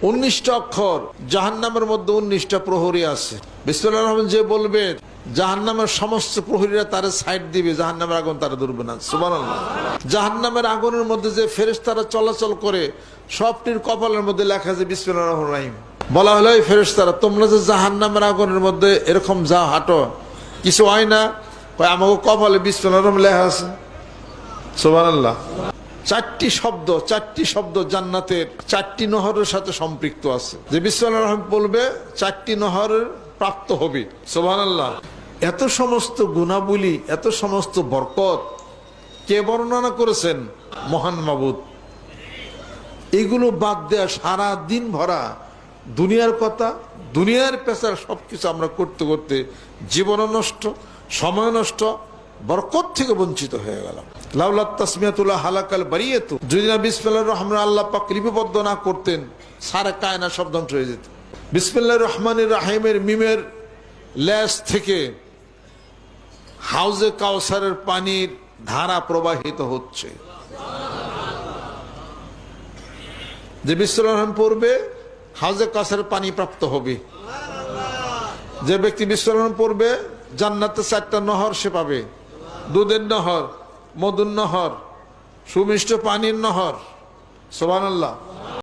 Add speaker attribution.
Speaker 1: 19টা অক্ষর, জাহান্নামের মধ্যে 19টা প্রহরী আছে। বিসমিল্লাহির রহমান যে বলবে জাহান্নামের সমস্ত প্রহরীরা তারে সাইড দিবে, জাহান্নামের আগুন তারা ধরবে না। সুবহানাল্লাহ। জাহান্নামের আগুনের মধ্যে যে ফেরেশতারা চলাচল করে সবটির কপালের মধ্যে লেখা আছে বিসমিল্লাহির রহমানির রহিম। বলা হলো এই ফেরেশতারা তোমরা যে জাহান্নামের আগুনের মধ্যে এরকম যা হাঁটো কিছু হয় না? আমাকে কপালে বিসমিল্লাহির রহমান লেখা আছে। সুবহানাল্লাহ। চারটি শব্দ জান্নাতের 4টি নহরের সাথে সম্পৃক্ত আছে। যে বিসমিল্লাহির রহমান বলবে 4টি নহরের প্রাপ্ত হবে। সুবহানাল্লাহ। এত সমস্ত গুণাবলী, এত সমস্ত বরকত কে বর্ণনা করেছেন? মহান মাবুদ। এগুলো বাদ দেয়া সারা দিন ভরা দুনিয়ার কথা, দুনিয়ার পেশার সবকিছু আমরা করতে করতে জীবন নষ্ট, সময় নষ্ট, বরকত থেকে বঞ্চিত হয়ে গেলাম। লাউলা তাসমিয়াতুল্লাহ হালাকাল বারিয়াতু, যদি না বিসমিল্লাহির রহমান আল্লাহ পাক লিপিবদ্ধ না করতেন সারা কায়নাত সব ধ্বংস হয়ে যেত। বিসমিল্লাহির রহমানির রহিমের মিমের লেজ থেকে হাউজে কাউসারের পানির ধারা প্রবাহিত হচ্ছে। যে বিসমিল্লাহির রহমান পড়বে হাউজে কাউসারের পানি প্রাপ্ত হবে। যে ব্যক্তি বিসমিল্লাহির রহমান পড়বে জান্নাতে 4টা নহর সে পাবে। দুধের নহর, মধুর নহর, সুমিষ্ট পানির নহর। সুবহানাল্লাহ।